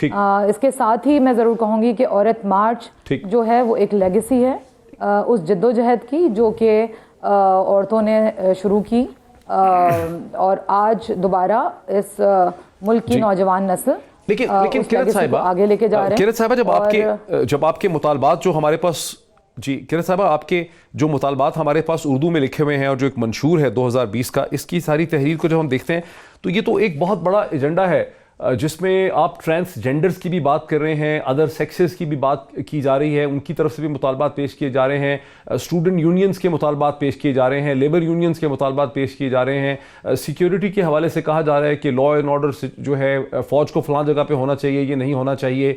ٹھیک۔ اس کے ساتھ ہی میں ضرور کہوں گی کہ عورت مارچ جو ہے وہ ایک لیگیسی ہے اس جدوجہد کی جو کہ عورتوں نے شروع کی اور آج دوبارہ اس ملک کی نوجوان نسل لیکن کرت صاحبہ آگے لے کے جا رہے ہیں۔ کرت صاحبہ جب آپ کے مطالبات جو ہمارے پاس کرت صاحبہ آپ کے جو مطالبات ہمارے پاس اردو میں لکھے ہوئے ہیں اور جو ایک منشور ہے 2020 کا، اس کی ساری تحریر کو جب ہم دیکھتے ہیں تو یہ تو ایک بہت بڑا ایجنڈا ہے جس میں آپ ٹرانس جینڈرز کی بھی بات کر رہے ہیں، ادر سیکسز کی بھی بات کی جا رہی ہے، ان کی طرف سے بھی مطالبات پیش کیے جا رہے ہیں، اسٹوڈنٹ یونینز کے مطالبات پیش کیے جا رہے ہیں، لیبر یونینز کے مطالبات پیش کیے جا رہے ہیں، سیکیورٹی کے حوالے سے کہا جا رہا ہے کہ لا اینڈ آرڈر جو ہے فوج کو فلاں جگہ پہ ہونا چاہیے، یہ نہیں ہونا چاہیے،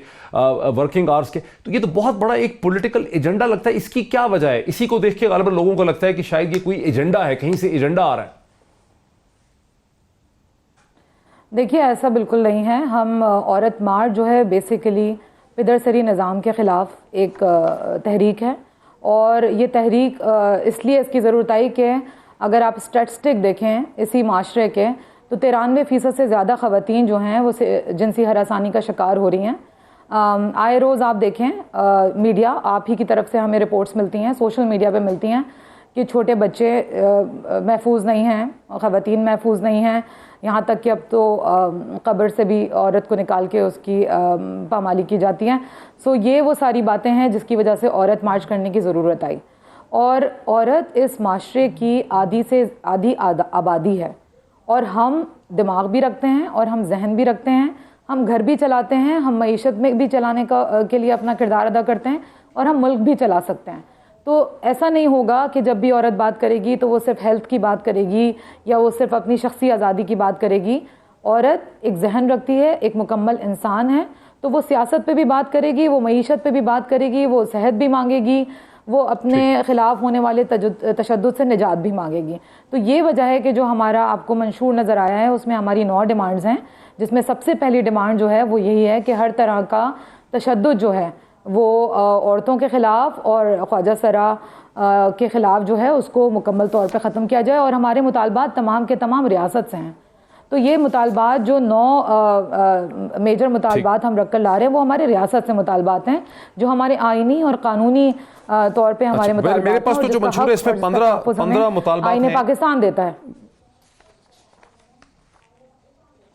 ورکنگ آورس کے، تو یہ تو بہت بڑا ایک پولیٹیکل ایجنڈا لگتا ہے۔ اس کی کیا وجہ ہے؟ اسی کو دیکھ کے غالباً لوگوں کو لگتا ہے کہ شاید یہ کوئی ایجنڈا ہے، کہیں سے ایجنڈا آ رہا ہے۔ دیکھیے ایسا بالکل نہیں ہے، ہم عورت مارچ جو ہے بیسیکلی پدرسری نظام کے خلاف ایک تحریک ہے، اور یہ تحریک اس لیے اس کی ضرورت آئی کہ اگر آپ اسٹیٹسٹک دیکھیں اسی معاشرے کے تو 93% سے زیادہ خواتین جو ہیں وہ جنسی ہراسانی کا شکار ہو رہی ہیں۔ آئے روز آپ دیکھیں میڈیا آپ ہی کی طرف سے ہمیں رپورٹس ملتی ہیں، سوشل میڈیا پہ ملتی ہیں کہ چھوٹے بچے محفوظ نہیں ہیں، خواتین محفوظ نہیں ہیں، یہاں تک کہ اب تو قبر سے بھی عورت کو نکال کے اس کی پامالی کی جاتی ہیں۔ سو یہ وہ ساری باتیں ہیں جس کی وجہ سے عورت مارچ کرنے کی ضرورت آئی، اور عورت اس معاشرے کی آدھی آبادی ہے، اور ہم دماغ بھی رکھتے ہیں اور ہم ذہن بھی رکھتے ہیں، ہم گھر بھی چلاتے ہیں، ہم معیشت میں بھی چلانے کے لیے اپنا کردار ادا کرتے ہیں، اور ہم ملک بھی چلا سکتے ہیں۔ تو ایسا نہیں ہوگا کہ جب بھی عورت بات کرے گی تو وہ صرف ہیلتھ کی بات کرے گی یا وہ صرف اپنی شخصی آزادی کی بات کرے گی۔ عورت ایک ذہن رکھتی ہے، ایک مکمل انسان ہے، تو وہ سیاست پہ بھی بات کرے گی، وہ معیشت پہ بھی بات کرے گی، وہ صحت بھی مانگے گی، وہ اپنے خلاف ہونے والے تشدد سے نجات بھی مانگے گی۔ تو یہ وجہ ہے کہ جو ہمارا آپ کو منشور نظر آیا ہے اس میں ہماری 9 ڈیمانڈز ہیں، جس میں سب سے پہلی ڈیمانڈ جو ہے وہ یہی ہے کہ ہر طرح کا تشدد جو ہے وہ عورتوں کے خلاف اور خواجہ سرا کے خلاف جو ہے اس کو مکمل طور پہ ختم کیا جائے، اور ہمارے مطالبات تمام کے تمام ریاست سے ہیں۔ تو یہ مطالبات جو 9 میجر مطالبات ہم رکھ کر لا رہے ہیں وہ ہمارے ریاست سے مطالبات ہیں، جو ہمارے آئینی اور قانونی طور پہ ہمارے مطالبات میرے پاس تو جو منشور ہے اس میں 15 مطالبات ہیں، آئین پاکستان دیتا ہے۔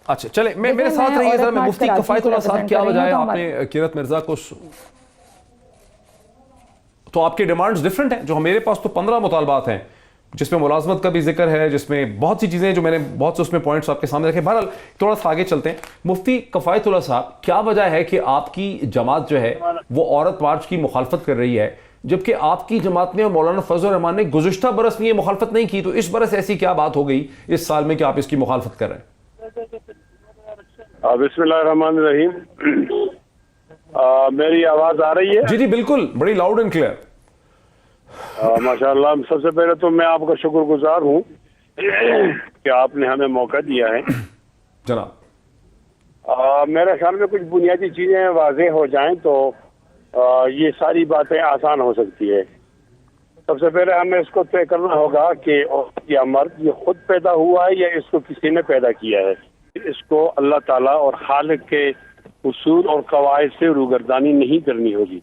اچھا چلیں میرے ساتھ رہیے ذرا، میں مفتی کفایت اللہ صاحب کیا وجہ ہے آپ نے کرت مرزا کو، تو آپ کے ڈیمانڈز ڈیفرنٹ ہیں، جو میرے پاس تو 15 مطالبات ہیں جس میں ملازمت کا بھی ذکر ہے، جس میں بہت سی چیزیں جو میں نے بہت سے اس میں پوائنٹس آپ کے سامنے رکھے۔ بہرحال تھوڑا سا آگے چلتے ہیں۔ مفتی کفایت اللہ صاحب کیا وجہ ہے کہ آپ کی جماعت جو ہے وہ عورت مارچ کی مخالفت کر رہی ہے، جبکہ آپ کی جماعت میں مولانا فضل الرحمان نے گزشتہ برس میں یہ مخالفت نہیں کی، تو اس برس ایسی کیا بات ہو گئی اس سال میں کہ آپ اس کی مخالفت کر رہے ہیں؟ بسم اللہ الرحمن الرحیم۔ میری آواز آ رہی ہے؟ جی جی بالکل، بڑی لاؤڈ اینڈ کلیئر۔ ماشاء اللہ، سب سے پہلے تو میں آپ کا شکر گزار ہوں کہ آپ نے ہمیں موقع دیا ہے جناب۔ میرے خیال میں کچھ بنیادی چیزیں واضح ہو جائیں تو یہ ساری باتیں آسان ہو سکتی ہے۔ سب سے پہلے ہمیں اس کو طے کرنا ہوگا کہ عورت یا مرد یہ خود پیدا ہوا ہے یا اس کو کسی نے پیدا کیا ہے۔ اس کو اللہ تعالیٰ اور خالق کے اصول اور قواعد سے روگردانی نہیں کرنی ہوگی۔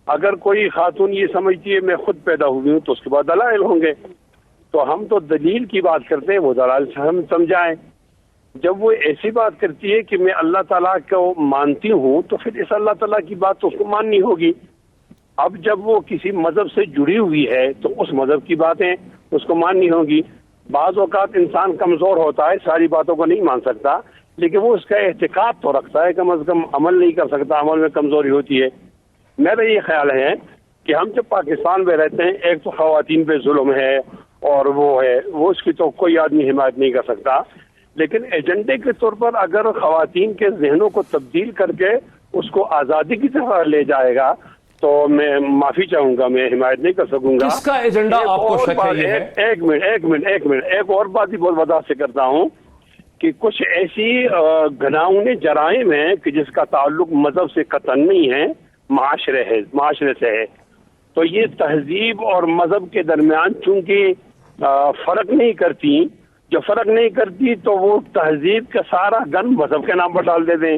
اگر کوئی خاتون یہ سمجھتی ہے میں خود پیدا ہوئی ہوں تو اس کے بعد دلائل ہوں گے، تو ہم تو دلیل کی بات کرتے ہیں، وہ دلائل سے ہم سمجھائیں۔ جب وہ ایسی بات کرتی ہے کہ میں اللہ تعالیٰ کو مانتی ہوں تو پھر اس اللہ تعالیٰ کی بات تو اس کو ماننی ہوگی۔ اب جب وہ کسی مذہب سے جڑی ہوئی ہے تو اس مذہب کی باتیں اس کو ماننی ہوگی۔ بعض اوقات انسان کمزور ہوتا ہے، ساری باتوں کو نہیں مان سکتا، لیکن وہ اس کا اعتقاد تو رکھتا ہے، کم از کم عمل نہیں کر سکتا، عمل میں کمزوری ہوتی ہے۔ میرا یہ خیال ہے کہ ہم جب پاکستان میں رہتے ہیں، ایک تو خواتین پہ ظلم ہے اور وہ اس کی تو کوئی آدمی حمایت نہیں کر سکتا، لیکن ایجنڈے کے طور پر اگر خواتین کے ذہنوں کو تبدیل کر کے اس کو آزادی کی طرف لے جائے گا تو میں معافی چاہوں گا، میں حمایت نہیں کر سکوں گا۔ کس کا ایجنڈا آپ کو شک ہے؟ یہ ہے ایک منٹ ایک اور بات بھی بہت وضاحت سے کرتا ہوں کہ کچھ ایسی گناہوں جرائم ہیں کہ جس کا تعلق مذہب سے قطعاً نہیں ہے، معاشرے سے ہے۔ تو یہ تہذیب اور مذہب کے درمیان چونکہ فرق نہیں کرتی، جو فرق نہیں کرتی تو وہ تہذیب کا سارا گن مذہب کے نام پر ڈال دیتے ہیں۔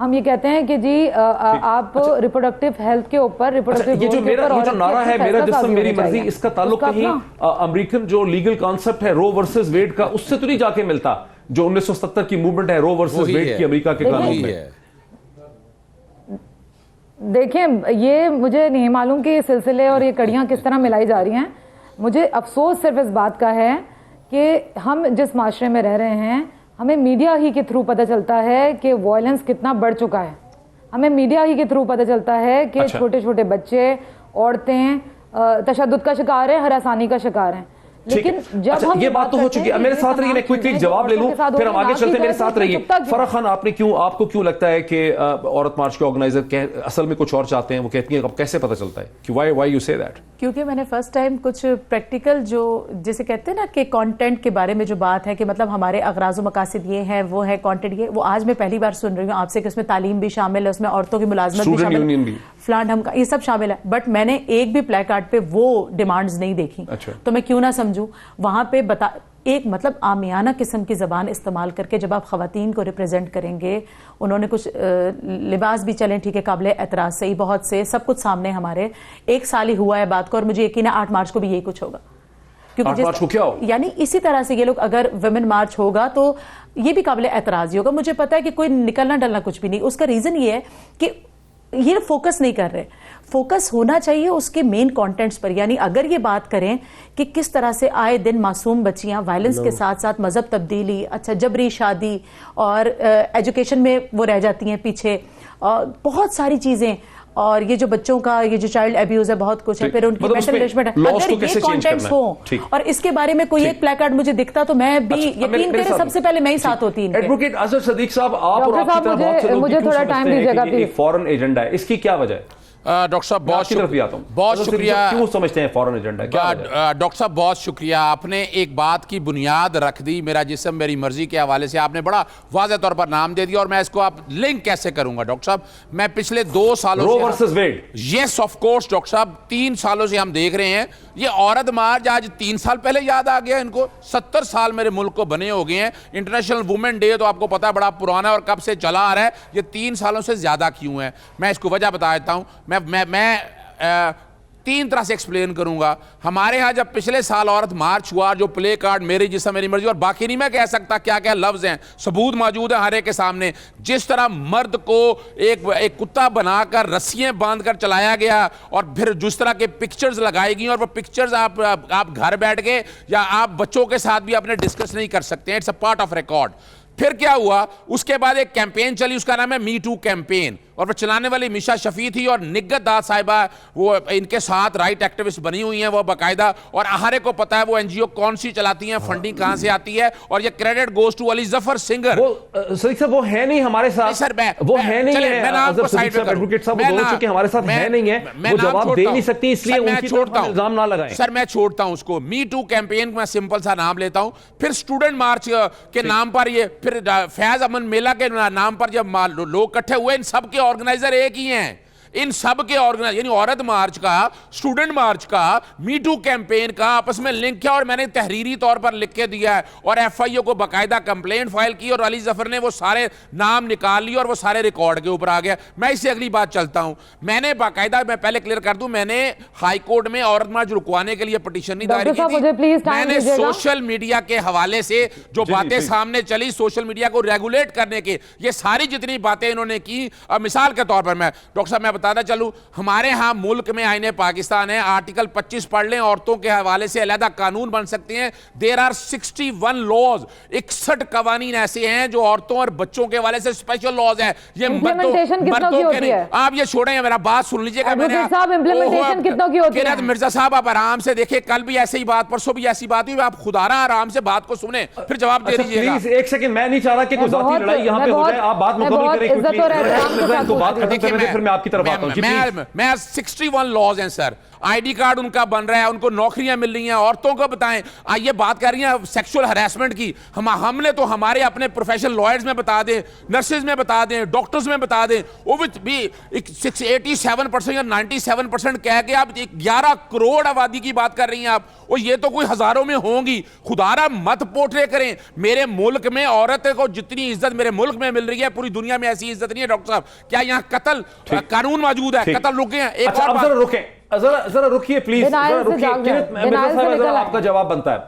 ہم یہ کہتے ہیں کہ جی آپ ریپروڈکٹیو ہیلتھ کے اوپر یہ جو میرا یہ جو نعرہ ہے میرا جسم میری مرضی، اس کا تعلق کہیں امریکن جو لیگل کانسیپٹ ہے رو ورسز ویڈ کا، اس سے تو نہیں جا کے ملتا جو 1970 کی موومنٹ ہے رو ورسز ویڈ کی امریکہ کے قانون میں؟ دیکھیں یہ مجھے نہیں معلوم کہ یہ سلسلے اور یہ کڑیاں کس طرح ملائی جا رہی ہیں. مجھے افسوس صرف اس بات کا ہے کہ ہم جس معاشرے میں رہ رہے ہیں ہمیں میڈیا ہی کے تھرو پتہ چلتا ہے کہ وائلنس کتنا بڑھ چکا ہے. ہمیں میڈیا ہی کے تھرو پتہ چلتا ہے کہ چھوٹے چھوٹے بچے، عورتیں تشدد کا شکار ہیں، ہراسانی کا شکار ہیں. لیکن جب ہم یہ بات تو ہو چکی ہے. میرے ساتھ رہیے، میں کوئکلی جواب لے لوں پھر ہم آگے چلتے ہیں. میرے ساتھ رہیے. فرح خان، آپ کو کیوں لگتا ہے کہ عورت مارچ کے آرگنائزر اصل میں کچھ اور چاہتے ہیں؟ وہ کہتی ہیں اب کیسے پتہ چلتا ہے کہ وائی یو سے دیٹ؟ کیونکہ میں نے فرسٹ ٹائم کچھ پریکٹیکل جو جسے کہتے ہیں نا کہ کانٹینٹ کے بارے میں جو بات ہے کہ مطلب ہمارے اغراض و مقاصد یہ ہے، وہ ہے کانٹینٹ یہ، وہ آج میں پہلی بار سن رہی ہوں آپ سے کہ اس میں تعلیم بھی شامل ہے، اس میں عورتوں کی ملازمت بھی شامل ہے، فلانٹ ہم کا یہ سب شامل ہے. بٹ میں نے ایک بھی پلے کارڈ پہ وہ ڈیمانڈز نہیں دیکھی. تو میں کیوں نہ سمجھوں وہاں پہ ایک مطلب عامیانہ قسم کی زبان استعمال کر کے جب آپ خواتین کو ریپریزنٹ کریں گے، انہوں نے کچھ لباس بھی چلیں ٹھیک ہے قابل اعتراض صحیح، بہت سے سب کچھ سامنے ہمارے 1 سال ہی ہوا ہے بات کو، اور مجھے یقین ہے 8 مارچ کو بھی یہی کچھ ہوگا. کیونکہ یعنی اسی طرح سے یہ لوگ اگر ویمن مارچ ہوگا تو یہ بھی قابل اعتراض ہی ہوگا. مجھے پتا ہے کہ کوئی نکلنا ڈلنا کچھ بھی نہیں. اس کا ریزن یہ ہے کہ یہ فوکس نہیں کر رہے. فوکس ہونا چاہیے اس کے مین کانٹینٹس پر. یعنی اگر یہ بات کریں کہ کس طرح سے آئے دن معصوم بچیاں وائلنس کے ساتھ ساتھ مذہب تبدیلی، اچھا جبری شادی، اور ایجوکیشن میں وہ رہ جاتی ہیں پیچھے، اور بہت ساری چیزیں، اور یہ جو بچوں کا یہ جو چائلڈ ابیوز ہے بہت کچھ ہے، پھر ان کی مینٹل ریشمنٹ ہے. اگر یہ کانٹینٹس ہوں اور اس کے بارے میں کوئی ایک پلے کارڈ مجھے دکھتا تو میں بھی یقین کرے سب سے پہلے میں ہی ساتھ ہوتی. ایڈوکیٹ اظہر صدیق صاحب، آپ اور آپ کی طرح بہت سے لوگ کیوں سمجھتے ہیں کہ یہ فورن ایجنڈا ہے؟ اس کی کیا وجہ ہے؟ ڈاکٹر صاحب بہت شکریہ. کیوں سمجھتے ہیں فورن ایجنڈا؟ ڈاکٹر صاحب بہت شکریہ. آپ نے ایک بات کی بنیاد رکھ دی، میرا جسم میری مرضی کے حوالے سے آپ نے بڑا واضح طور پر نام دے دیا، اور میں اس کو آپ لنک کیسے کروں گا ڈاکٹر صاحب؟ میں پچھلے 2 سالوں Roe versus Wade, yes of course doctor صاحب 3 سالوں سے ہم دیکھ رہے ہیں. یہ عورت مارچ آج 3 سال پہلے یاد آ گیا ان کو. 70 سال میرے ملک کو بنے ہو گئے ہیں. انٹرنیشنل وومن ڈے تو آپ کو پتا ہے بڑا پرانا اور کب سے چلا آ رہا ہے. یہ 3 سالوں سے زیادہ کیوں ہے؟ میں اس کو وجہ بتا دیتا ہوں. میں 3 طرح سے ایکسپلین کروں گا. ہمارے ہاں جب پچھلے سال عورت مارچ ہوا، جو پلے کارڈ میری جسم میری مرضی، اور باقی نہیں میں کہہ سکتا کیا کیا لفظ ہیں، ثبوت موجود ہیں ہر ایک کے سامنے. جس طرح مرد کو ایک کتا بنا کر رسیاں باندھ کر چلایا گیا، اور پھر جس طرح کے پکچرز لگائی گئی، اور وہ پکچرز آپ گھر بیٹھ کے یا آپ بچوں کے ساتھ بھی اپنے ڈسکس نہیں کر سکتے ہیں. It's a part of record. پھر کیا ہوا؟ اس کے بعد ایک کیمپین چلی، اس کا نام ہے می ٹو کیمپین، اور وہ چلانے والی میشا شفیع تھی، اور نگہت داد صاحبہ وہ ان کے ساتھ رائٹ ایکٹیوسٹ بنی ہوئی ہیں وہ باقاعدہ. اور ہر ایک کو پتا ہے وہ این جی او کون سی چلاتی ہیں، فنڈنگ کہاں سے آتی ہے، اور یہ credit goes to Ali Zafar singer. Siddique صاحب وہ ہے نہیں ہمارے ساتھ، سر وہ ہے نہیں ہے. ایڈوکیٹ صاحب وہ چونکہ ہمارے ساتھ ہے نہیں ہے، وہ جواب دے نہیں سکتی، اس لیے ان کی طرف الزام نہ لگائیں. سر میں چھوڑتا ہوں اس کو. می ٹو کیمپین میں سمپل سا نام لیتا ہوں. پھر اسٹوڈنٹ مارچ کے نام پر یہ، پھر فیض امن میلہ کے نام پر جب لوگ اکٹھے ہوئے، ان سب کے آرگنائزر ایک ہی ہیں. ان سب کے آرگنائزر یعنی عورت مارچ کا، اسٹوڈنٹ مارچ کا، می ٹو کیمپین کا آپس میں لنک کیا، اور میں نے تحریری طور پر لکھ کے دیا ہے، اور ایف آئی او کو باقاعدہ کمپلین فائل کی، اور علی ظفر نے وہ سارے نام نکال لی اور وہ سارے ریکارڈ کے اوپر آ گیا. میں اس سے اگلی بات چلتا ہوں. میں نے باقاعدہ، میں پہلے کلیئر کر دوں، میں نے ہائی کورٹ میں عورت مارچ رکوانے کے لیے پٹیشن نہیں دائر کی تھی. میں نے سوشل میڈیا کے حوالے سے جو باتیں سامنے چلی، سوشل میڈیا کو ریگولیٹ کرنے کے، یہ ساری جتنی باتیں انہوں نے کی، مثال کے طور پر میں ڈاکٹر صاحب میں بتاتا چلوں، ہمارے ہاں ملک میں آئین پاکستان ہے، آرٹیکل 25 پڑھ لیں، عورتوں کے حوالے سے علیحدہ قانون بن سکتے ہیں. دیر آر 61 لاز، 61 قوانین ایسے ہیں جو عورتوں اور بچوں کے حوالے سے اسپیشل لاز ہیں. یہ مردوں کے نہیں. آپ یہ چھوڑیں، میرا بات سن لیجیے گا. مرزا صاحب آپ آرام سے دیکھیں، کل بھی ایسے ہی بات، پرسوں بھی ایسی بات ہوئی. آپ خدارا آرام سے بات کو سنیں پھر جواب دے دیجیے گا. ایک سیکنڈ، میں نہیں چاہ رہا کہ کوئی ذاتی لڑائی یہاں پہ ہو جائے. آپ بات مکمل کریں کیونکہ بات ختم کرنے دیں، پھر میں آپ کی طرف آتا ہوں. میں 61 لاز ہیں سر. ID کارڈ ان کا بن رہا ہے, ان کو نوکریاں مل رہی ہیں, عورتوں کو بتائیں. یہ بات کر رہی ہیں سیکشول ہراسمنٹ کی, ہم نے تو ہمارے اپنے پروفیشنل لائرز میں بتا دیں, نرسز میں بتا دیں, ڈاکٹرز میں بتا دیں, وہ بھی 87% یا 97% کہہ کے آپ 11 کروڑ آبادی کی بات کر رہی ہیں آپ, اور یہ تو کوئی ہزاروں میں ہوں گی. خدارا مت پورٹرے کریں. میرے ملک میں عورت کو جتنی عزت میرے ملک میں مل رہی ہے, پوری دنیا میں ایسی عزت نہیں ہے. ڈاکٹر صاحب کیا یہاں قتل قانون موجود ہے؟ قتل رکے ہیں. ایک اچھا اور اب ذرا رکیں, ذرا رکیے پلیز, ذرا رکیے. مرزا صاحب ذرا آپ کا جواب بنتا ہے.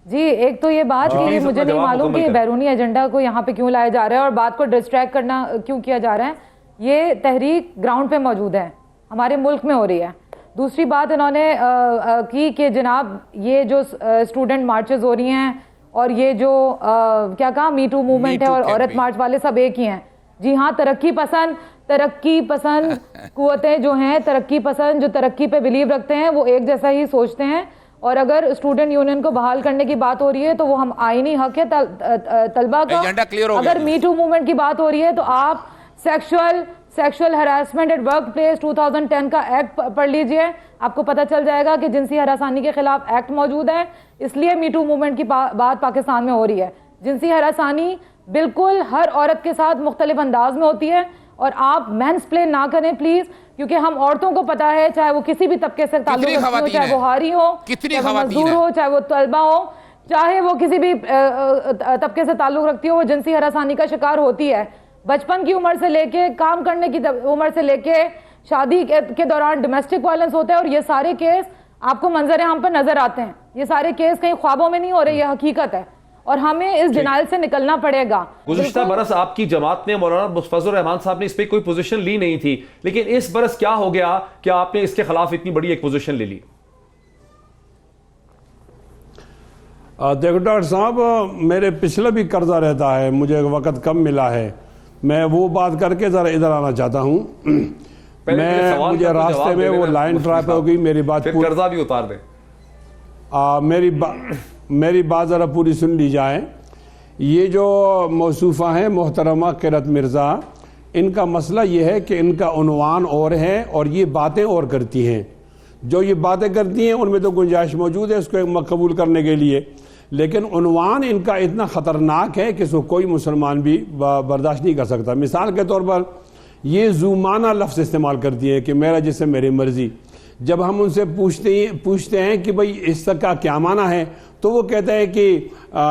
جی ایک تو یہ بات کہ مجھے نہیں معلوم کہ بیرونی ایجنڈا کو یہاں پہ کیوں لایا جا رہا ہے اور بات کو ڈسٹریکٹ کرنا کیوں کیا جا رہا ہے. یہ تحریک گراؤنڈ پہ موجود ہے, ہمارے ملک میں ہو رہی ہے. دوسری بات انہوں نے کی کہ جناب یہ جو اسٹوڈنٹ مارچز ہو رہی ہیں اور یہ جو کیا کہا می ٹو موومنٹ ہے اور عورت مارچ والے سب ایک ہی ہیں. جی ہاں, ترقی پسند قوتیں جو ہیں, ترقی پسند جو ترقی پہ بلیو رکھتے ہیں وہ ایک جیسا ہی سوچتے ہیں. اور اگر اسٹوڈنٹ یونین کو بحال کرنے کی بات ہو رہی ہے تو وہ ہم آئینی حق ہے طلبہ کا. اگر می ٹو موومنٹ کی بات ہو رہی ہے تو آپ sexual harassment at workplace 2010 کا ایکٹ پڑھ لیجئے, آپ کو پتہ چل جائے گا کہ جنسی ہراسانی کے خلاف ایکٹ موجود ہے. اس لیے می ٹو موومنٹ کی بات پاکستان میں ہو رہی ہے. جنسی ہراسانی بالکل ہر عورت کے ساتھ مختلف انداز میں ہوتی ہے, اور آپ مینس پلین نہ کریں پلیز, کیونکہ ہم عورتوں کو پتا ہے چاہے وہ کسی بھی طبقے سے تعلق رکھتی ہو, چاہے وہ ہاری ہو, چاہے وہ مزدور ہو, چاہے وہ طلبہ ہو, چاہے وہ کسی بھی طبقے سے تعلق رکھتی ہو, وہ جنسی ہراسانی کا شکار ہوتی ہے. بچپن کی عمر سے لے کے کام کرنے کی عمر سے لے کے شادی کے دوران ڈومیسٹک وائلنس ہوتا ہے, اور یہ سارے کیس آپ کو منظر عام پر نظر آتے ہیں. یہ سارے کیس کہیں خوابوں میں نہیں ہو رہے, یہ حقیقت ہے, اور ہمیں اس ڈینائل سے نکلنا پڑے گا. گزشتہ برس آپ کی جماعت نے, مولانا فضل الرحمان صاحب نے اس پہ کوئی پوزیشن لی نہیں تھی, لیکن اس برس کیا ہو گیا کہ آپ نے اس کے خلاف اتنی بڑی ایک پوزیشن لے لی؟ دیکھو ڈاکٹر صاحب, میرے پچھلا بھی قرضہ رہتا ہے, مجھے وقت کم ملا ہے, میں وہ بات کر کے ذرا ادھر آنا چاہتا ہوں. مجھے راستے میں وہ لائن ٹراپ ہو گئی, میری بات قرضہ بھی اتار دیں. میری بات ذرا پوری سن لی جائے. یہ جو موصوفہ ہیں محترمہ قرت مرزا, ان کا مسئلہ یہ ہے کہ ان کا عنوان اور ہے اور یہ باتیں اور کرتی ہیں. جو یہ باتیں کرتی ہیں ان میں تو گنجائش موجود ہے اس کو قبول کرنے کے لیے, لیکن عنوان ان کا اتنا خطرناک ہے کہ اس کو کوئی مسلمان بھی برداشت نہیں کر سکتا. مثال کے طور پر یہ زومانہ لفظ استعمال کرتی ہے کہ میرا جسم میری مرضی. جب ہم ان سے پوچھتے ہیں کہ بھئی اس کا کیا معنی ہے, تو وہ کہتے ہیں کہ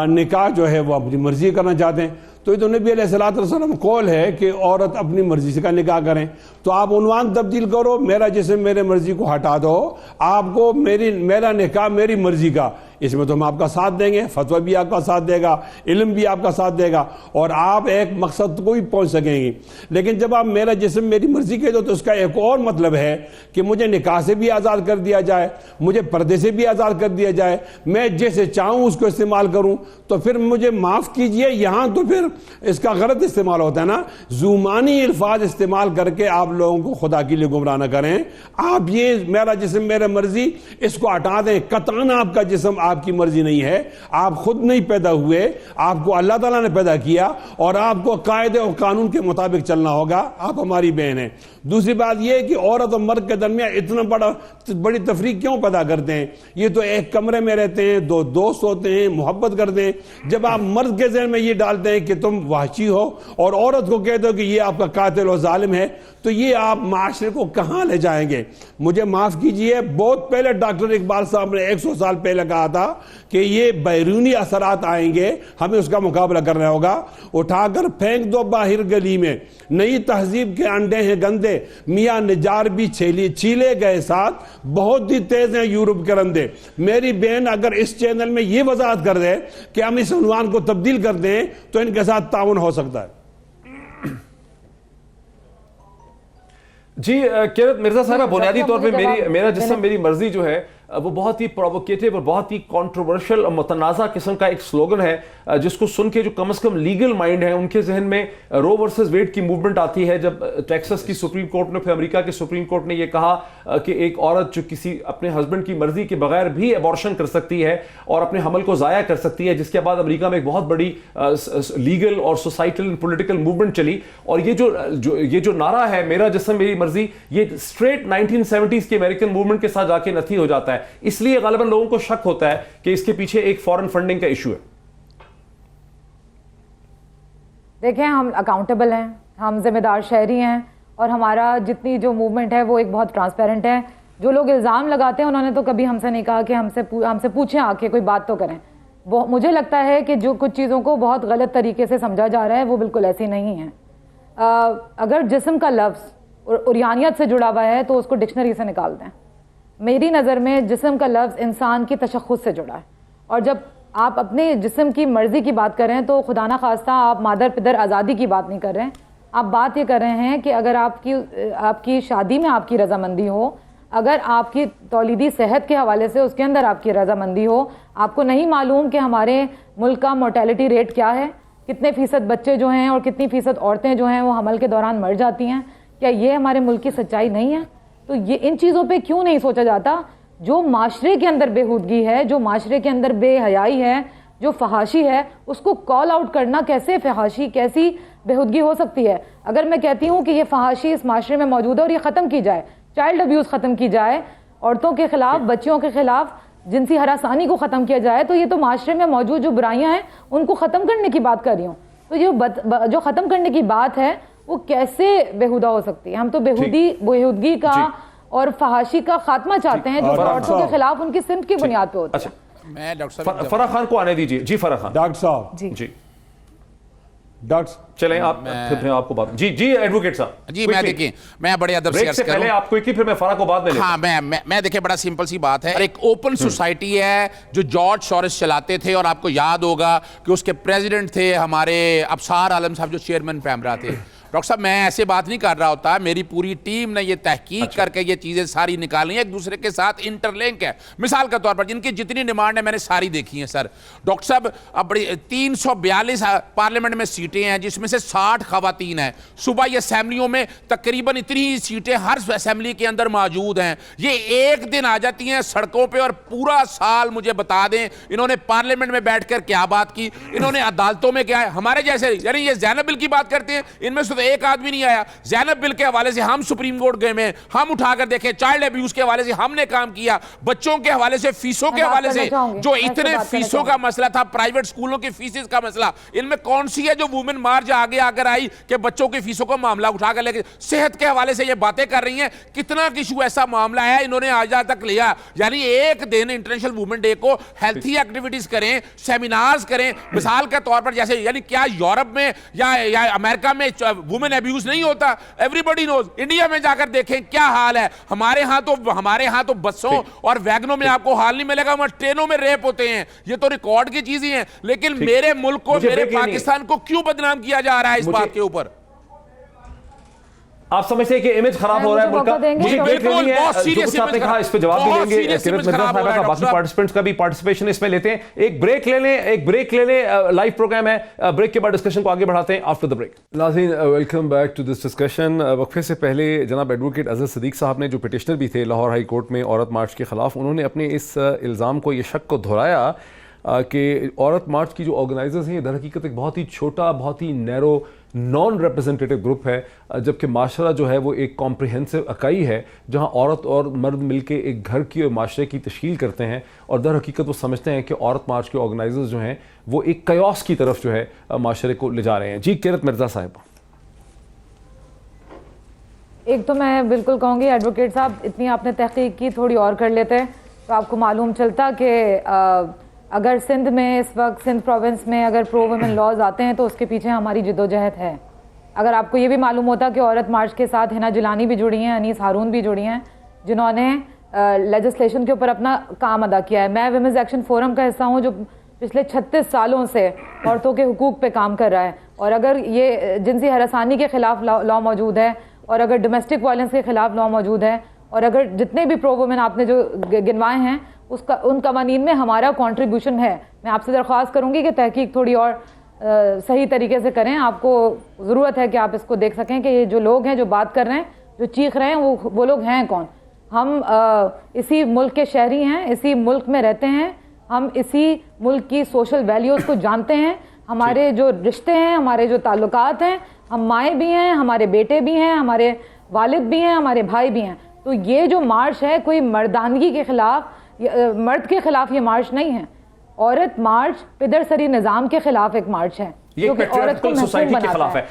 نکاح جو ہے وہ اپنی مرضی کرنا چاہتے ہیں. تو یہ تو نبی علیہ الصلوۃ والسلام قول ہے کہ عورت اپنی مرضی سے کا نکاح کریں. تو آپ عنوان تبدیل کرو, میرا جسم میرے مرضی کو ہٹا دو, آپ کو میرا نکاح میری مرضی کا. اس میں تو ہم آپ کا ساتھ دیں گے, فتویٰ بھی آپ کا ساتھ دے گا, علم بھی آپ کا ساتھ دے گا, اور آپ ایک مقصد کو بھی پہنچ سکیں گے. لیکن جب آپ میرا جسم میری مرضی کہتے ہو تو اس کا ایک اور مطلب ہے کہ مجھے نکاح سے بھی آزاد کر دیا جائے, مجھے پردے سے بھی آزاد کر دیا جائے, میں جیسے چاہوں اس کو استعمال کروں. تو پھر مجھے معاف کیجئے, یہاں تو پھر اس کا غلط استعمال ہوتا ہے نا. زومانی الفاظ استعمال کر کے آپ لوگوں کو خدا کے لیے گمراہ نہ کریں. آپ یہ میرا جسم میرا مرضی اس کو ہٹا دیں. قطعاً آپ کا جسم آپ کی مرضی نہیں ہے, آپ خود نہیں پیدا ہوئے, آپ کو اللہ تعالیٰ نے پیدا کیا, اور آپ کو قاعدے اور قانون کے مطابق چلنا ہوگا. آپ ہماری بہن ہیں. دوسری بات یہ کہ عورت اور مرد کے درمیان اتنا بڑی تفریق کیوں پیدا کرتے ہیں؟ یہ تو ایک کمرے میں رہتے ہیں, دو دوست ہوتے ہیں, محبت کرتے ہیں. جب آپ مرد کے ذہن میں یہ ڈالتے ہیں کہ تم وحشی ہو اور عورت کو کہتے ہو کہ یہ آپ کا قاتل و ظالم ہے, تو یہ آپ معاشرے کو کہاں لے جائیں گے؟ مجھے معاف کیجئے, بہت پہلے ڈاکٹر اقبال صاحب نے 100 سال پہلے کہا تھا کہ یہ بیرونی اثرات آئیں گے, ہمیں اس کا مقابلہ کرنا ہوگا. اٹھا کر پھینک دو باہر گلی میں, نئی تہذیب کے انڈے ہیں گندے, میاں نجار بھی چھیلے گئے ساتھ, بہت ہی تیز ہیں یورپ کے رندے. میری بہن اگر اس چینل میں یہ وضاحت کر دے کہ ہم اس عنوان کو تبدیل کر دیں تو ان کے ساتھ تعاون ہو سکتا ہے. جی قرت مرزا صاحبہ, بنیادی طور پہ میرا جسم میری مرضی جو ہے وہ بہت ہی پرووکیٹیو اور بہت ہی کنٹروورشل اور متنازع قسم کا ایک سلوگن ہے. جس کو سن کے جو کم از کم لیگل مائنڈ ہے ان کے ذہن میں رو ورسز ویڈ کی موومنٹ آتی ہے, جب ٹیکسس کی سپریم کورٹ نے, پھر امریکہ کے سپریم کورٹ نے یہ کہا کہ ایک عورت جو کسی اپنے ہسبینڈ کی مرضی کے بغیر بھی ایبورشن کر سکتی ہے اور اپنے حمل کو ضائع کر سکتی ہے, جس کے بعد امریکہ میں ایک بہت بڑی لیگل اور سوسائٹل پولیٹیکل موومنٹ چلی. اور یہ جو نعرہ ہے میرا جسم میری مرضی, یہ اسٹریٹ 1970s کے امریکن موومنٹ کے ساتھ جا کے نتھی ہو جاتا ہے. اس لیے غالباً لوگوں کو شک ہوتا ہے کہ اس کے پیچھے ایک فورن فنڈنگ کا ایشو ہے. دیکھیں, ہم اکاؤنٹیبل ہیں, ہم ذمہ دار شہری ہیں, اور ہمارا جتنی جو موومنٹ ہے وہ ایک بہت ٹرانسپیرنٹ ہے. جو لوگ الزام لگاتے ہیں انہوں نے تو کبھی ہم سے نہیں کہا کہ ہم سے پوچھیں آ کے کوئی بات تو کریں. مجھے لگتا ہے کہ جو کچھ چیزوں کو بہت غلط طریقے سے سمجھا جا رہا ہے وہ بالکل ایسی نہیں ہیں. اگر جسم کا لفظ عریانیت سے جڑا ہوا ہے تو اس کو ڈکشنری سے نکال دیں. میری نظر میں جسم کا لفظ انسان کی تشخص سے جڑا ہے, اور جب آپ اپنے جسم کی مرضی کی بات کر رہے ہیں تو خدا نہ خواستہ آپ مادر پدر آزادی کی بات نہیں کر رہے ہیں. آپ بات یہ کر رہے ہیں کہ اگر آپ کی شادی میں آپ کی رضامندی ہو, اگر آپ کی تولیدی صحت کے حوالے سے اس کے اندر آپ کی رضامندی ہو, آپ کو نہیں معلوم کہ ہمارے ملک کا مورٹیلٹی ریٹ کیا ہے, کتنے فیصد بچے جو ہیں اور کتنی فیصد عورتیں جو ہیں وہ حمل کے دوران مر جاتی ہیں, کیا یہ ہمارے ملک کی سچائی نہیں ہے؟ تو یہ ان چیزوں پہ کیوں نہیں سوچا جاتا؟ جو معاشرے کے اندر بےہودگی ہے, جو معاشرے کے اندر بے حیائی ہے, جو فحاشی ہے, اس کو کال آؤٹ کرنا کیسے فحاشی, کیسی بےہودگی ہو سکتی ہے؟ اگر میں کہتی ہوں کہ یہ فحاشی اس معاشرے میں موجود ہے اور یہ ختم کی جائے, چائلڈ ابیوز ختم کی جائے, عورتوں کے خلاف, بچیوں کے خلاف جنسی ہراسانی کو ختم کیا جائے, تو یہ تو معاشرے میں موجود جو برائیاں ہیں ان کو ختم کرنے کی بات کر رہی ہوں. تو جو ختم کرنے کی بات ہے وہ کیسے بےہودہ ہو سکتی ہے؟ ہم تو بےہودگی کا اور فحاشی کا خاتمہ چاہتے ہیں جو عورتوں کے خلاف ان کی صنف کی بنیاد پہ ہوتا ہے. میں ڈاکٹر صاحب فرح خان کو آنے دیجیے. جی فرح خان. ڈاکٹر صاحب جی ڈاکٹر چلیں پھر آپ کو بات. جی ایڈوکیٹ صاحب. جی میں دیکھیں, میں بڑے ادب سے بریک سے پہلے آپ کوئکلی, پھر میں فرح کو بعد میں لیتا ہوں. ہاں میں دیکھیں, بڑا سمپل سی بات ہے. ایک اوپن سوسائٹی ہے جو جارج سورس چلاتے تھے, اور آپ کو یاد ہوگا کہ اس کے پریزیڈنٹ تھے ہمارے ابصار عالم صاحب جو چیئرمین پیمرا تھے. ڈاکٹر صاحب میں ایسے بات نہیں کر رہا ہوتا, میری پوری ٹیم نے یہ تحقیق کر کے یہ چیزیں ساری نکالی ہیں, ایک دوسرے کے ساتھ انٹر لنک ہے. مثال کے طور پر جن کی جتنی ڈیمانڈ ہے میں نے ساری دیکھی ہیں سر. ڈاکٹر صاحب اب بڑی 342 پارلیمنٹ میں سیٹیں ہیں جس میں سے 60 خواتین ہیں. صوبائی اسمبلیوں میں تقریباً اتنی سیٹیں ہر اسمبلی کے اندر موجود ہیں. یہ ایک دن آ جاتی ہیں سڑکوں پہ اور پورا سال مجھے بتا دیں انہوں نے پارلیمنٹ میں بیٹھ کر کیا بات کی, انہوں نے عدالتوں میں کیا ہے. ہمارے جیسے یعنی یہ زینب بل کی بات کرتے ہیں, ان میں سے ایک آدمی نہیں آیا. زینب بل کے حوالے سے ہم سپریم کورٹ گئے میں, ہم اٹھا کر دیکھیں, چائلڈ ابیوز کے حوالے سے ہم نے کام کیا, بچوں کے حوالے سے, فیسوں کے حوالے سے, جو اتنے فیسوں کا مسئلہ تھا, پرائیویٹ سکولوں کی فیسز کا مسئلہ, ان میں کون سی ہے جو وومن مارچ آگے آ کر آئی کہ بچوں کی فیسوں کو معاملہ اٹھا کر لے کے. صحت کے حوالے سے یہ باتیں کر رہی ہیں, کتنا ایشو ایسا معاملہ ہے انہوں نے آج تک لیا. یعنی ایک دن انٹرنیشنل وومن ڈے کو ہیلتھی ایکٹیویٹیز کریں, سیمینارز کریں. مثال کے طور پر جیسے یعنی کیا یورپ میں یا امریکہ میں وومن ابیوز نہیں ہوتا؟ ایوری بڈی نوز. انڈیا میں جا کر دیکھیں کیا حال ہے. ہمارے ہاں تو بسوں اور ویگنوں میں آپ کو حال نہیں ملے گا, وہاں ٹرینوں میں ریپ ہوتے ہیں. یہ تو ریکارڈ کی چیزیں ہیں. لیکن میرے ملک کو, میرے پاکستان کو کیوں بدنام کیا جا رہا ہے اس بات کے اوپر؟ آپ سمجھتے ہیں کہ امیج خراب ہو رہا ہے ملک کا؟ مجھے بریک لینی ہے. جو کچھ آپ نے کہا اس پہ جواب بھی لیں گے, کرت مرزا صاحبہ کا, باقی پارٹیسپینٹس کا بھی پارٹیسپیشن اس میں لیتے ہیں. ایک بریک لے لیں. لائیو پروگرام ہے, بریک کے بعد ڈسکشن کو آگے بڑھاتے ہیں آفٹر دا بریک. ناظرین welcome back to this discussion. وقفے سے پہلے جناب ایڈوکیٹ اظہر صدیق صاحب نے, جو پٹیشنر بھی تھے لاہور ہائی کورٹ میں عورت مارچ کے خلاف, انہوں نے اپنے اس الزام کو, یہ شک کو دہرایا کہ عورت مارچ کی جو آرگنائزرز ہیں یہ در حقیقت ایک بہت ہی چھوٹا, بہت ہی نیرو, نان ریپرزنٹیٹیو گروپ ہے, جبکہ معاشرہ جو ہے وہ ایک کمپریہنسو اکائی ہے جہاں عورت اور مرد مل کے ایک گھر کی اور معاشرے کی تشکیل کرتے ہیں. اور در حقیقت وہ سمجھتے ہیں کہ عورت مارچ کے آرگنائزرز جو ہیں وہ ایک کیوس کی طرف جو ہے معاشرے کو لے جا رہے ہیں. جی کرت مرزا صاحب. ایک تو میں بالکل کہوں گی ایڈوکیٹ صاحب, اتنی آپ نے تحقیق کی, تھوڑی اور کر لیتے تو آپ کو معلوم چلتا کہ اگر سندھ میں اس وقت, سندھ پروونس میں اگر پرو ویمن لاز آتے ہیں تو اس کے پیچھے ہماری جدوجہد ہے. اگر آپ کو یہ بھی معلوم ہوتا کہ عورت مارچ کے ساتھ حنا جیلانی بھی جڑی ہیں, انیس ہارون بھی جڑی ہیں, جنہوں نے لیجسلیشن کے اوپر اپنا کام ادا کیا ہے. میں ویمنز ایکشن فورم کا حصہ ہوں جو پچھلے 36 سالوں سے عورتوں کے حقوق پہ کام کر رہا ہے. اور اگر یہ جنسی ہراسانی کے خلاف لا موجود ہے, اور اگر ڈومیسٹک وائلنس کے خلاف لا موجود ہے, اور اگر جتنے بھی پرو وومن آپ نے جو گنوائے ہیں ان قوانین میں ہمارا کنٹریبیوشن ہے. میں آپ سے درخواست کروں گی کہ تحقیق تھوڑی اور صحیح طریقے سے کریں. آپ کو ضرورت ہے کہ آپ اس کو دیکھ سکیں کہ یہ جو لوگ ہیں جو بات کر رہے ہیں, جو چیخ رہے ہیں, وہ لوگ ہیں کون. ہم اسی ملک کے شہری ہیں, اسی ملک میں رہتے ہیں, ہم اسی ملک کی سوشل ویلیوز کو جانتے ہیں. ہمارے جو رشتے ہیں, ہمارے جو تعلقات ہیں, ہم مائیں بھی ہیں, ہمارے بیٹے بھی ہیں, ہمارے والد بھی ہیں, ہمارے بھائی بھی ہیں. تو یہ جو مارچ ہے کوئی مردانگی کے خلاف, مرد کے خلاف یہ مارچ نہیں ہے. عورت مارچ پدر سری نظام کے خلاف ایک مارچ ہے یہ پیٹریارکل سوسائٹی کے خلاف ہے.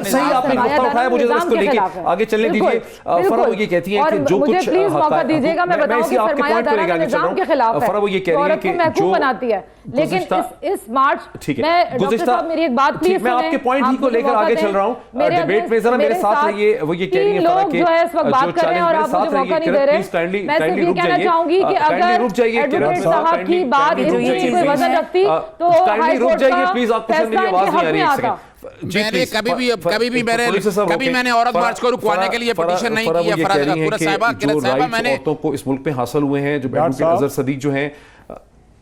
صحیح آپ نے نقطہ اٹھایا, مجھے اس کو لے کے آگے چلنے دیجیے. فرح وہ یہ کہتی ہیں کہ جو کچھ پلیز موقع دیجیے گا, میں بتاؤں کہ سرمایہ دارانہ نظام کے خلاف ہے. فرح وہ یہ کہہ رہی ہے کہ محکوم بناتی ہے. لیکن اس مارچ میں ڈاکٹر صاحب میری ایک بات پلیز میں آپ کے پوائنٹ ہی کو لے کر آگے چل رہا ہوں. ڈیبیٹ میں ذرا میرے ساتھ رہیے. وہ یہ کہہ رہی ہیں فرح کہ جو ہے اس وقت بات کر رہے ہیں اور آپ مجھے موقع نہیں دے رہے. میں صرف یہ کہنا چاہوں گی کہ اگر ایڈوکیٹ صاحب کی بات اس کی کوئی وزن رکھتی تو ہائی کورٹ کا فیصلہ ان کے حق میں آتا. میں نے کبھی میں نے عورت مارچ کو رکوانے کے لیے پٹیشن نہیں کی ہے. میں نے عورتوں کو اس ملک میں حاصل ہوئے ہیں, جو اظہر صدیق جو ہیں,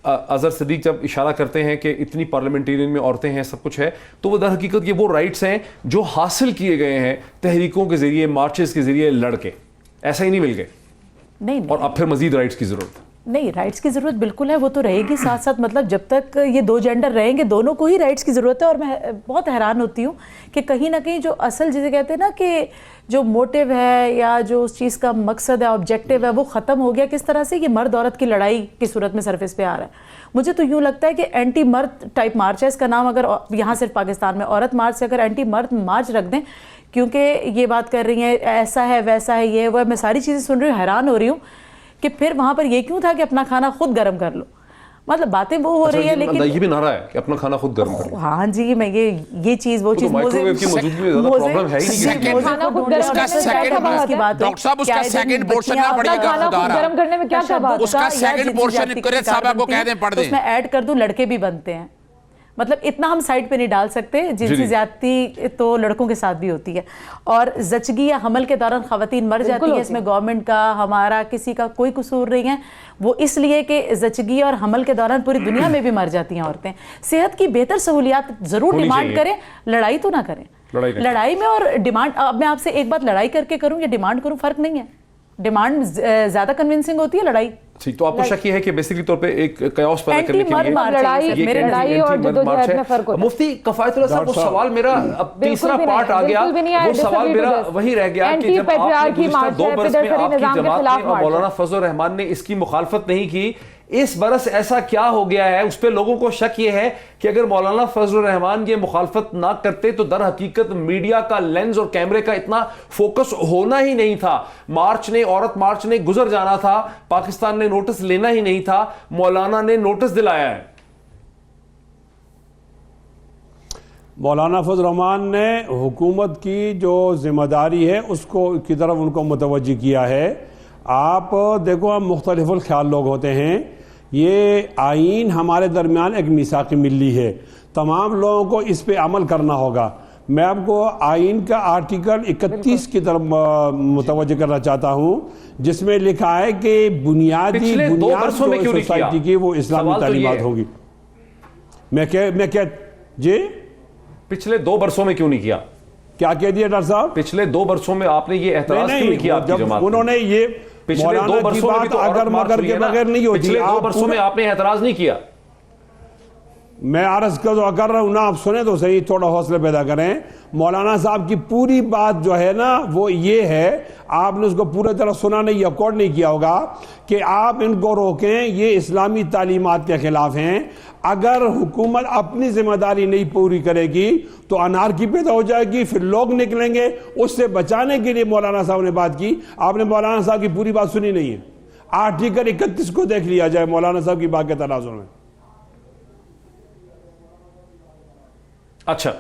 اظہر صدیق جب اشارہ کرتے ہیں کہ اتنی پارلیمنٹیرین میں عورتیں ہیں, سب کچھ ہے, تو وہ در حقیقت یہ وہ رائٹس ہیں جو حاصل کیے گئے ہیں تحریکوں کے ذریعے, مارچز کے ذریعے لڑ کے. ایسا ہی نہیں مل گئے نہیں, اور اب پھر مزید رائٹس کی ضرورت نہیں. رائٹس کی ضرورت بالکل ہے, وہ تو رہے گی. ساتھ ساتھ مطلب جب تک یہ دو جینڈر رہیں گے دونوں کو ہی رائٹس کی ضرورت ہے. اور میں بہت حیران ہوتی ہوں کہ کہیں نہ کہیں جو اصل جسے کہتے ہیں نا کہ جو موٹیو ہے یا جو اس چیز کا مقصد ہے, آبجیکٹیو ہے, وہ ختم ہو گیا. کس طرح سے یہ مرد عورت کی لڑائی کی صورت میں سرفیس پہ آ رہا ہے. مجھے تو یوں لگتا ہے کہ اینٹی مرد ٹائپ مارچ ہے اس کا نام. اگر یہاں صرف پاکستان میں عورت مارچ سے اگر اینٹی مرد مارچ رکھ دیں, کیونکہ یہ بات کر رہی ہیں ایسا ہے ویسا ہے یہ وہ, میں ساری چیزیں سن رہی ہوں, حیران ہو رہی ہوں کہ پھر وہاں پر یہ کیوں تھا کہ اپنا کھانا خود گرم کر لو. مطلب باتیں وہ ہو رہی ہے لیکن یہ بھی نارا ہے کہ اپنا کھانا خود گرم کرو. ہاں جی, میں یہ چیز وہ چیز مائکروویو کی موجودگی میں زیادہ پرابلم ہے ہی نہیں. ڈاکٹر صاحب اس کا سیکنڈ پورشن نہ پڑھیے گا, گرم کرنے میں کیا بات, اس کا سیکنڈ پورشن کرے صاحبہ کو کہہ دیں پڑھ دیں. اس میں ایڈ کر دوں لڑکے بھی بنتے ہیں. مطلب اتنا ہم سائٹ پہ نہیں ڈال سکتے. جنسی زیادتی تو لڑکوں کے ساتھ بھی ہوتی ہے. اور زچگی یا حمل کے دوران خواتین مر جاتی ہیں, اس میں گورنمنٹ کا ہمارا کسی کا کوئی قصور نہیں ہے. وہ اس لیے کہ زچگی اور حمل کے دوران پوری دنیا میں بھی مر جاتی ہیں عورتیں. صحت کی بہتر سہولیات ضرور ڈیمانڈ کریں, لڑائی تو نہ کریں. لڑائی میں اور ڈیمانڈ, اب میں آپ سے ایک بات لڑائی کر کے کروں یا ڈیمانڈ کروں فرق نہیں ہے. ڈیمانڈ زیادہ کنونسنگ ہوتی ہے, لڑائی. تو آپ کو شک یہ ہے کہ بیسیکلی طور پہ ایک قیاس پیدا کرنے کے لیے لڑائی اور جدوجہد میں فرق ہوتا ہے. مفتی کفایت اللہ صاحب, وہ سوال میرا اب تیسرا پارٹ آ گیا, وہ سوال میرا وہی رہ گیا کہ جب آپ نے گزشتہ 2 برس میں آپ کی جماعت نے اور مولانا فضل الرحمان نے اس کی مخالفت نہیں کی, اس برس ایسا کیا ہو گیا ہے؟ اس پہ لوگوں کو شک یہ ہے کہ اگر مولانا فضل الرحمان یہ مخالفت نہ کرتے تو در حقیقت میڈیا کا لینز اور کیمرے کا اتنا فوکس ہونا ہی نہیں تھا. مارچ نے, عورت مارچ نے گزر جانا تھا, پاکستان نے نوٹس لینا ہی نہیں تھا. مولانا نے نوٹس دلایا ہے. مولانا فضل الرحمان نے حکومت کی جو ذمہ داری ہے اس کو کی طرف ان کو متوجہ کیا ہے. آپ دیکھو, ہم مختلف الخیال لوگ ہوتے ہیں. یہ آئین ہمارے درمیان ایک میثاق ملی ہے, تمام لوگوں کو اس پہ عمل کرنا ہوگا. میں آپ کو آئین کا آرٹیکل 31 کی طرف متوجہ کرنا چاہتا ہوں, جس میں لکھا ہے کہ بنیادی بنیاد سوسائٹی کی وہ اسلامی تعلیمات ہوگی. میں کیا جی پچھلے 2 برسوں میں کیوں نہیں کیا؟ کیا کہہ دیا ڈاکٹر صاحب؟ پچھلے 2 برسوں میں آپ نے یہ اعتراض کیوں نہیں کیا؟ جب انہوں نے یہ پچھلے 2 برسوں میں تو اگر مگر کے بغیر نہیں ہوتی, پچھلے 2 برسوں میں آپ نے اعتراض نہیں کیا. میں عرض کر رہا ہوں نا, آپ سنیں تو صحیح, تھوڑا حوصلہ پیدا کریں. مولانا صاحب کی پوری بات جو ہے نا وہ یہ ہے, آپ نے اس کو پورے طرح سنا نہیں, ریکارڈ نہیں کیا ہوگا, کہ آپ ان کو روکیں, یہ اسلامی تعلیمات کے خلاف ہیں. اگر حکومت اپنی ذمہ داری نہیں پوری کرے گی تو انارکی پیدا ہو جائے گی, پھر لوگ نکلیں گے. اس سے بچانے کے لیے مولانا صاحب نے بات کی. آپ نے مولانا صاحب کی پوری بات سنی نہیں ہے. آرٹیکل 31 کو دیکھ لیا جائے مولانا صاحب کی بات کے تناظر میں. اچھا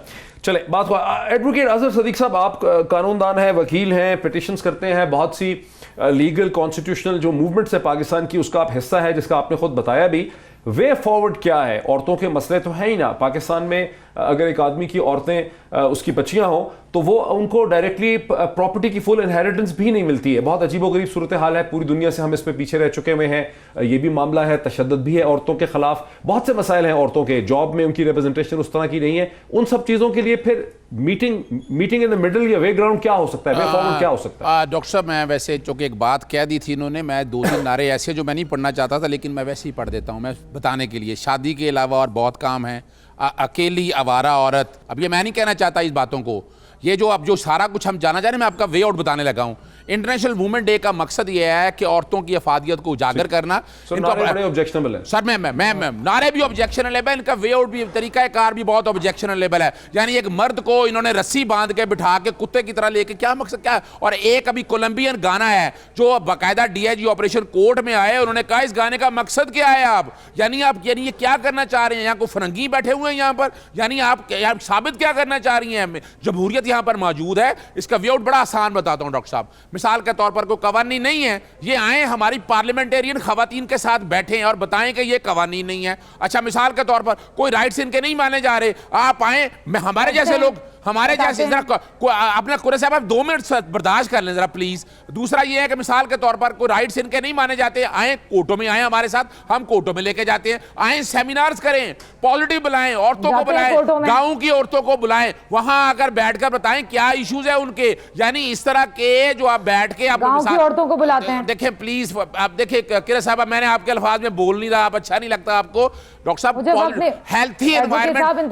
چلے بات ہوا. ایڈوکیٹ اظہر صدیق صاحب, آپ قانون دان ہیں, وکیل ہیں, پیٹیشنز کرتے ہیں, بہت سی لیگل کانسٹیٹیوشنل جو موومنٹس ہے پاکستان کی اس کا آپ حصہ ہے, جس کا آپ نے خود بتایا بھی. وے فارورڈ کیا ہے؟ عورتوں کے مسئلے تو ہیں ہی نا پاکستان میں. اگر ایک آدمی کی عورتیں اس کی بچیاں ہوں تو وہ ان کو ڈائریکٹلی پراپرٹی کی فل انہیریٹنس بھی نہیں ملتی ہے. بہت عجیب و غریب صورتحال ہے پوری دنیا سے, ہم اس میں پیچھے رہ چکے ہوئے ہیں. یہ بھی معاملہ ہے, تشدد بھی ہے عورتوں کے خلاف, بہت سے مسائل ہیں عورتوں کے, جاب میں ان کی ریپرزنٹیشن اس طرح کی نہیں ہے. ان سب چیزوں کے لیے پھر میٹنگ ان دا مڈل یا وے گراؤنڈ کیا ہو سکتا ہے, وے فارورڈ کیا ہو سکتا ہے؟ ڈاکٹر صاحب میں ویسے چونکہ ایک بات کہہ دی تھی انہوں نے, میں 2-3 نعرے ایسے جو میں نہیں پڑھنا چاہتا تھا لیکن میں ویسے ہی پڑھ دیتا ہوں, میں بتانے کے لیے. شادی کے علاوہ اور بہت کام ہیں. اکیلی آوارہ عورت, اب یہ میں نہیں کہنا چاہتا اس باتوں کو, یہ جو اب جو سارا کچھ ہم جانا چاہ رہے ہیں, میں آپ کا وے آؤٹ بتانے لگا ہوں. انٹرنیشنل وومن ڈے کا مقصد یہ ہے کہ عورتوں کی افادیت کو اجاگر کرنا. بڑے آبجیکشنبل ہے سر, میں نعرے بھی آبجیکشنبل ہے, ان کا وے آؤٹ بھی, طریقہ کار بھی بہت آبجیکشنبل ہے. یعنی ایک مرد کو انہوں نے رسی باندھ کے بٹھا کے کتے کی طرح لے کے, کیا مقصد کیا ہے؟ اور ایک ابھی کولمبین گانا ہے جو باقاعدہ DIG آپریشن کورٹ میں آئے, انہوں نے کہا اس گانے کا مقصد کیا ہے آپ, یعنی یہ کیا کرنا چاہ رہے ہیں؟ یہاں کوئی فرنگی بیٹھے ہوئے ہیں یہاں پر, یعنی آپ ثابت کیا کرنا چاہ رہی ہیں؟ جمہوریت یہاں پر موجود ہے. اس کا وے آؤٹ بڑا آسان بتاتا ہوں ڈاکٹر صاحب. مثال کے طور پر کوئی قوانین نہیں ہے, یہ آئیں ہماری پارلیمنٹیرین خواتین کے ساتھ بیٹھیں اور بتائیں کہ یہ قوانین نہیں ہے. اچھا مثال کے طور پر کوئی رائٹس ان کے نہیں مانے جا رہے, آپ آئیں, ہمارے جیسے لوگ, ہمارے جیسے, اپنا قرے صاحب آپ 2 منٹ برداشت کر لیں ذرا پلیز. دوسرا یہ ہے کہ مثال کے طور پر کوئی رائٹس ان کے نہیں مانے جاتے, آئیں کورٹوں میں, آئیں ہمارے ساتھ, ہم کورٹوں میں لے کے جاتے ہیں. آئیں سیمینارز کریں, پالیٹی بلائیں, عورتوں کو بلائیں, گاؤں کی عورتوں کو بلائیں, وہاں اگر بیٹھ کر بتائیں کیا ایشوز ہیں ان کے. یعنی اس طرح کے جو آپ بیٹھ کے آپ عورتوں کو بلاتے ہیں. دیکھیں پلیز, آپ دیکھیں قرے صاحب, میں نے آپ کے الفاظ میں بول نہیں رہا, آپ اچھا نہیں لگتا آپ کو. ڈاکٹر صاحب ہیلتھی انوائرمنٹ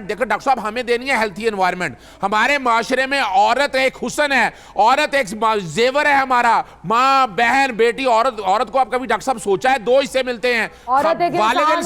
دیکھیں, ڈاکٹر صاحب ہمیں دینی ہے ہیلتھی انوائرمنٹ. ہمارے معاشرے میں عورت ایک حسن ہے, عورت ایک زیور ہے ہمارا, ماں, بہن, بیٹی. عورت کو آپ کبھی ڈاکٹر صاحب سوچا ہے 2 حصے ملتے ہیں والدین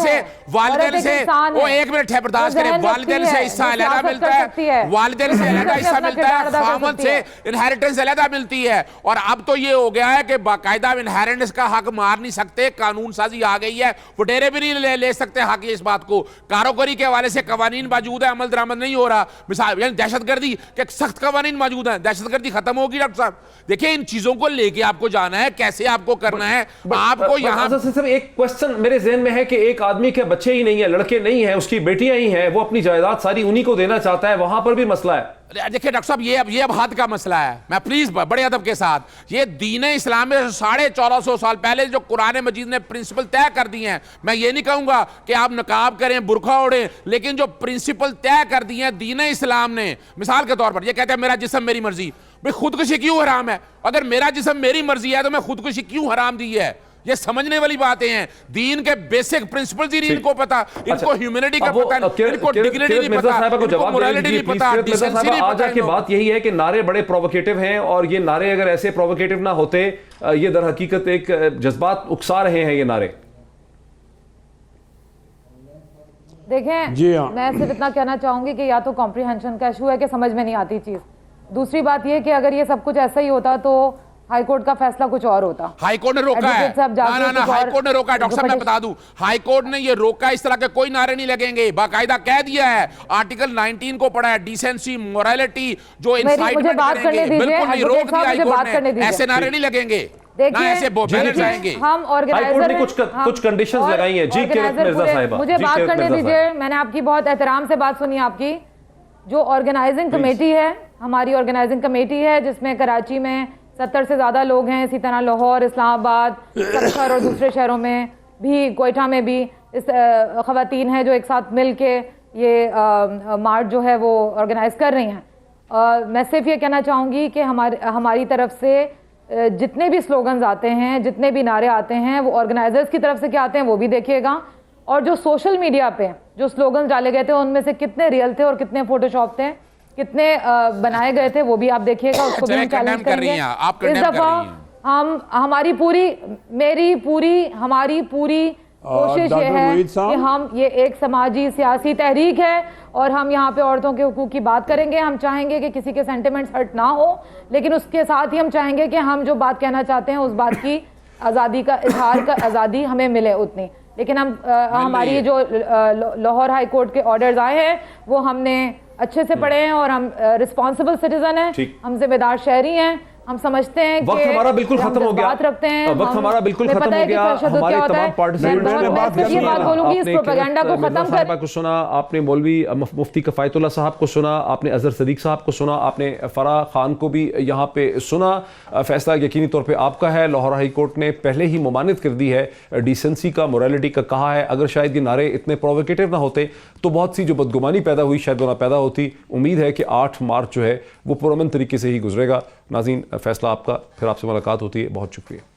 سے, وہ 1 منٹ ہے برداشت کریں, والدین سے حصہ علیحدہ ملتا ہے, والدین سے علیحدہ حصہ ملتا ہے, خامد سے انہیریٹنس علیحدہ ملتی ہے. اور اب تو یہ ہو گیا ہے کہ باقاعدہ انہیریٹنس کا حق مار نہیں سکتے, قانون سازی آ گئی ہے, وڈیرے بھی نہیں لے سکتے حق. اس بات کو کاروکاری کے حوالے سے قوانین موجود ہے, عمل درآمد نہیں ہو رہا. مثال یعنی دہشت گردی کے سخت قوانین موجود ہیں, دہشت گردی ختم ہوگی ڈاکٹر صاحب. دیکھیں ان چیزوں کو لے کے آپ کو جانا ہے, کیسے آپ کو کرنا ہے. آپ کو یہاں صرف ایک کوسچن میرے ذہن میں ہے کہ ایک آدمی کے بچے ہی نہیں ہیں, لڑکے نہیں ہیں, اس کی بیٹیاں ہی ہیں, وہ اپنی جائیداد ساری انہی کو دینا چاہتا ہے, وہاں پر بھی مسئلہ ہے. دیکھیں ڈاکٹر صاحب, یہ اب حد کا مسئلہ ہے. میں پلیز بڑے ادب کے ساتھ, یہ دین اسلام میں 1450 سال پہلے جو قرآن مجید نے پرنسپل طے کر دی ہیں, میں یہ نہیں کہوں گا کہ آپ نقاب کریں, برقع اوڑھیں, لیکن جو پرنسپل طے کر دی ہیں دین اسلام نے. مثال کے طور پر یہ کہتے ہیں میرا جسم میری مرضی. بھئی خودکشی کیوں حرام ہے؟ اگر میرا جسم میری مرضی ہے تو میں خودکشی کیوں حرام دی ہے؟ یہ سمجھنے والی باتیں ہیں. دین کے بیسک پرنسپلز ہی نہیں ان کو پتا, ان کو ہیومینٹی کا پتا نہیں, ان کو ڈگنیٹی نہیں پتا, ان کو مورالٹی نہیں پتا, ڈیسنسی نہیں پتا. آج کی بات یہی ہے کہ نعرے بڑے پرووکیٹو ہیں, اور یہ نعرے اگر ایسے پرووکیٹو نہ ہوتے, یہ در حقیقت ایک جذبات اکسا رہے ہیں یہ نعرے. دیکھیں میں صرف اتنا کہنا چاہوں گی کہ یا تو کمپریہنشن کا ایشو ہے کہ سمجھ میں نہیں آتی چیز. دوسری بات یہ کہ اگر یہ سب کچھ ایسا ہی ہوتا تو ہائی کورٹ کا فیصلہ کچھ اور ہوتا. ہائی کورٹ نے روکا ہے, ہائی کورٹ نے روکا ہے. ڈاکٹر صاحب میں بتا دوں, ہائی کورٹ نے یہ روکا, اس طرح کے کوئی نعرے نہیں لگیں گے, باقاعدہ کہہ دیا ہے, آرٹیکل 19 کو پڑھا ہے, ڈیسنسی, مورالٹی, جو انسائٹمنٹ کریں گے, بالکل نہیں روک دیا ہائی کورٹ نے, ایسے نعرے نہیں لگیں گے, نہ ایسے بینر جائیں گے. ہم آرگنائزر نے کچھ کنڈیشنز لگائی ہیں. جی کرت مرزا صاحبہ, مجھے بات کرنے دیجئے, میں نے آپ کی بہت احترام سے بات سنی. آپ کی جو آرگنائزنگ کمیٹی ہے, ہماری آرگنائزنگ کمیٹی ہے, جس میں کراچی میں 70 سے زیادہ لوگ ہیں, اسی طرح لاہور, اسلام آباد, سرخر اور دوسرے شہروں میں بھی, کوئٹہ میں بھی اس خواتین ہیں جو ایک ساتھ مل کے یہ مارچ جو ہے وہ آرگنائز کر رہی ہیں. میں صرف یہ کہنا چاہوں گی کہ ہماری طرف سے جتنے بھی سلوگنز آتے ہیں, جتنے بھی نعرے آتے ہیں, وہ آرگنائزرز کی طرف سے کیا آتے ہیں وہ بھی دیکھیے گا, اور جو سوشل میڈیا پہ جو سلوگنز ڈالے گئے تھے ان میں سے کتنے ریئل تھے اور کتنے فوٹو شاپ تھے, کتنے بنائے گئے تھے, وہ بھی آپ دیکھیے گا, اس کو بھی ہم چیلنج کریں گے. اس دفعہ ہماری پوری کوشش یہ ہے کہ ہم, یہ ایک سماجی سیاسی تحریک ہے اور ہم یہاں پہ عورتوں کے حقوق کی بات کریں گے. ہم چاہیں گے کہ کسی کے سینٹیمنٹس ہرٹ نہ ہو, لیکن اس کے ساتھ ہی ہم چاہیں گے کہ ہم جو بات کہنا چاہتے ہیں اس بات کی آزادی کا اظہار کا آزادی ہمیں ملے اتنی. لیکن ہماری جو لاہور ہائی کورٹ کے آرڈرز آئے ہیں وہ ہم نے اچھے سے پڑھے ہیں, اور ہم رسپانسبل سٹیزن ہیں, ہم ذمہ دار شہری ہیں, ہم سمجھتے ہیں کہ وقت ہمارا بالکل ہم ختم ہو گیا جذبات رکھتے ہیں، وقت ہمارا بالکل ہمیں ختم پتہ ہو ہے کہ گیا تشدد ہمارے کیا ہوتا تمام ہے۔ پارٹیسپینٹ میں صرف یہ بات بولوں گی اس پروپیگنڈا کو ختم کر، کو سنا آپ نے، مولوی مفتی کفایت اللہ صاحب کو سنا آپ نے، اظہر صدیق صاحب کو سنا آپ نے، فرح خان کو بھی یہاں پہ سنا۔ فیصلہ یقینی طور پہ آپ کا ہے۔ لاہور ہائی کورٹ نے پہلے ہی ممانعت کر دی ہے، ڈیسنسی کا، موریلٹی کا کہا ہے۔ اگر شاید یہ نعرے اتنے پرووکیٹو نہ ہوتے تو بہت سی جو بدگمانی پیدا ہوئی شاید وہ نہ پیدا ہوتی۔ امید ہے کہ 8 مارچ جو ہے وہ پرامن طریقے سے ہی گزرے گا۔ ناظرین، فیصلہ آپ کا، پھر آپ سے ملاقات ہوتی ہے، بہت شکریہ۔